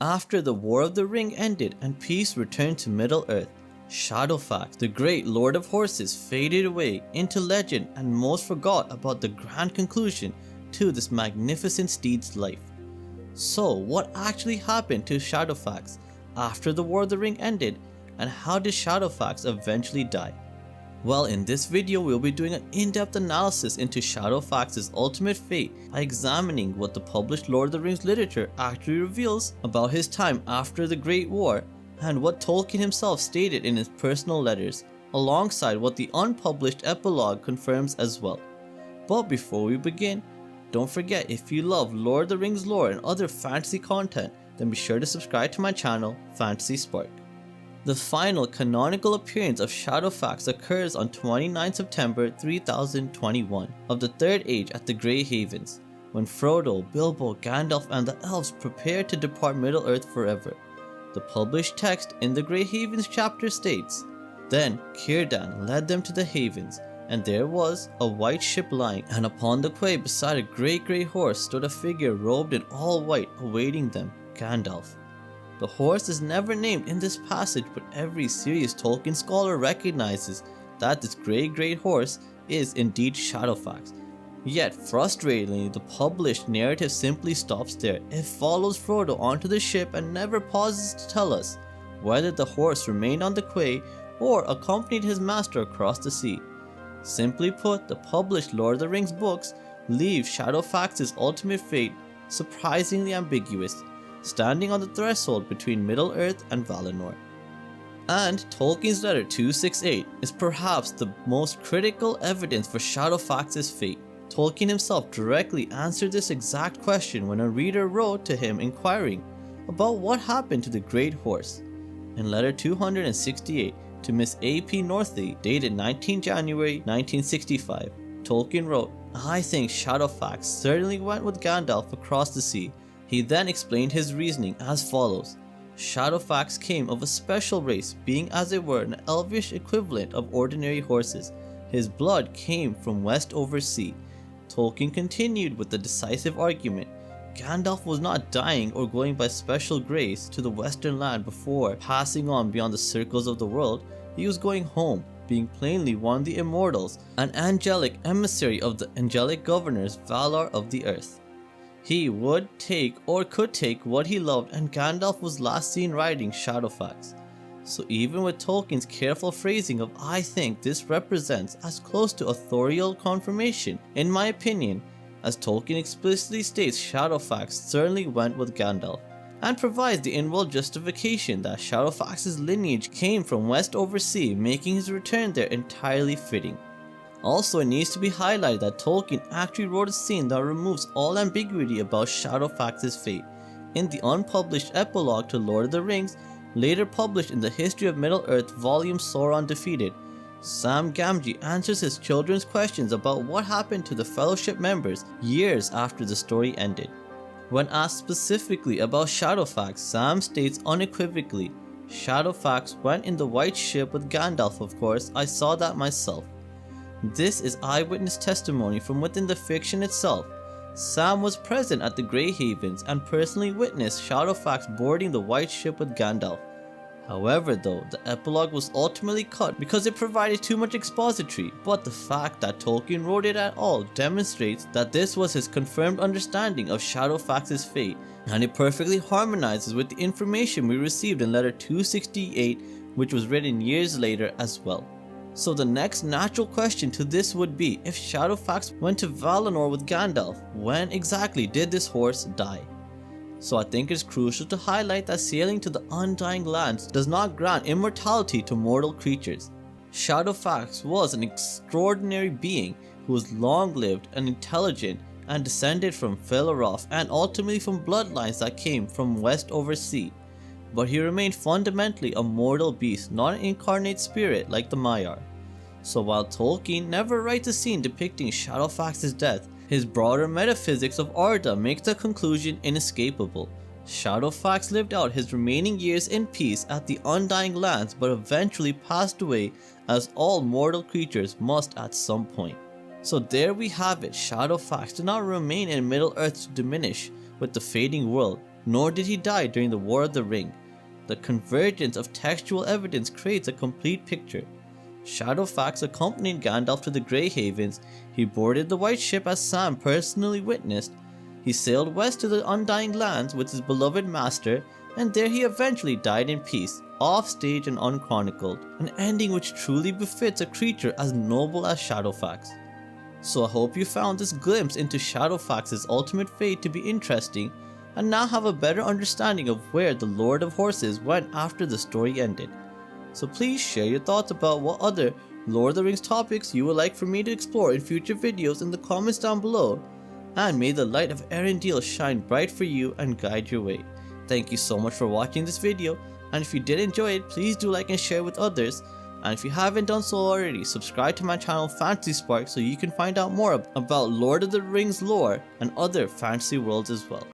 After the War of the Ring ended and peace returned to Middle-earth, Shadowfax, the great Lord of Horses, faded away into legend and most forgot about the grand conclusion to this magnificent steed's life. So what actually happened to Shadowfax after the War of the Ring ended, and how did Shadowfax eventually die? Well, in this video we'll be doing an in-depth analysis into Shadowfax's ultimate fate by examining what the published Lord of the Rings literature actually reveals about his time after the Great War and what Tolkien himself stated in his personal letters, alongside what the unpublished epilogue confirms as well. But before we begin, don't forget, if you love Lord of the Rings lore and other fantasy content, then be sure to subscribe to my channel, Fantasy Spark. The final canonical appearance of Shadowfax occurs on 29 September 3021 of the Third Age at the Grey Havens, when Frodo, Bilbo, Gandalf and the elves prepare to depart Middle-earth forever. The published text in the Grey Havens chapter states, "Then Círdan led them to the Havens, and there was a white ship lying, and upon the quay beside a great grey horse stood a figure robed in all white awaiting them, Gandalf." The horse is never named in this passage, but every serious Tolkien scholar recognizes that this great horse is indeed Shadowfax. Yet frustratingly, the published narrative simply stops there. It follows Frodo onto the ship and never pauses to tell us whether the horse remained on the quay or accompanied his master across the sea. Simply put, the published Lord of the Rings books leave Shadowfax's ultimate fate surprisingly ambiguous, standing on the threshold between Middle-earth and Valinor. And Tolkien's letter 268 is perhaps the most critical evidence for Shadowfax's fate. Tolkien himself directly answered this exact question when a reader wrote to him inquiring about what happened to the great horse. In letter 268 to Miss A.P. Northey, dated 19 January 1965, Tolkien wrote, "I think Shadowfax certainly went with Gandalf across the sea." He then explained his reasoning as follows. Shadowfax came of a special race, being as it were an elvish equivalent of ordinary horses. His blood came from west over sea. Tolkien continued with the decisive argument. Gandalf was not dying or going by special grace to the western land before passing on beyond the circles of the world. He was going home, being plainly one of the immortals, an angelic emissary of the angelic governors Valar of the earth. He would take or could take what he loved, and Gandalf was last seen riding Shadowfax. So even with Tolkien's careful phrasing of "I think," this represents as close to authorial confirmation, in my opinion, as Tolkien explicitly states Shadowfax certainly went with Gandalf, and provides the in-world justification that Shadowfax's lineage came from west over sea, making his return there entirely fitting. Also, it needs to be highlighted that Tolkien actually wrote a scene that removes all ambiguity about Shadowfax's fate in the unpublished epilogue to Lord of the Rings, later published in the History of Middle-earth volume Sauron Defeated. Sam Gamgee answers his children's questions about what happened to the Fellowship members years after the story ended. When asked specifically about Shadowfax, Sam states unequivocally, "Shadowfax went in the white ship with Gandalf, of course, I saw that myself." This is eyewitness testimony from within the fiction itself. Sam was present at the Grey Havens and personally witnessed Shadowfax boarding the white ship with Gandalf. However though, the epilogue was ultimately cut because it provided too much expository, but the fact that Tolkien wrote it at all demonstrates that this was his confirmed understanding of Shadowfax's fate, and it perfectly harmonizes with the information we received in letter 268, which was written years later as well. So the next natural question to this would be, if Shadowfax went to Valinor with Gandalf, when exactly did this horse die? So I think it's crucial to highlight that sailing to the undying lands does not grant immortality to mortal creatures. Shadowfax was an extraordinary being who was long-lived and intelligent and descended from Felaroth and ultimately from bloodlines that came from west over sea. But he remained fundamentally a mortal beast, not an incarnate spirit like the Maiar. So while Tolkien never writes a scene depicting Shadowfax's death, his broader metaphysics of Arda makes the conclusion inescapable. Shadowfax lived out his remaining years in peace at the Undying Lands, but eventually passed away, as all mortal creatures must at some point. So there we have it, Shadowfax did not remain in Middle-earth to diminish with the fading world. nor did he die during the War of the Ring. The convergence of textual evidence creates a complete picture. Shadowfax accompanied Gandalf to the Grey Havens. He boarded the White Ship as Sam personally witnessed. He sailed west to the Undying Lands with his beloved master, and there he eventually died in peace, off-stage and unchronicled, an ending which truly befits a creature as noble as Shadowfax. So I hope you found this glimpse into Shadowfax's ultimate fate to be interesting, and now have a better understanding of where the Lord of Horses went after the story ended. So please share your thoughts about what other Lord of the Rings topics you would like for me to explore in future videos in the comments down below, and may the light of Arendelle shine bright for you and guide your way. Thank you so much for watching this video, and if you did enjoy it, please do like and share with others, and if you haven't done so already, subscribe to my channel Fantasy Spark so you can find out more about Lord of the Rings lore and other fantasy worlds as well.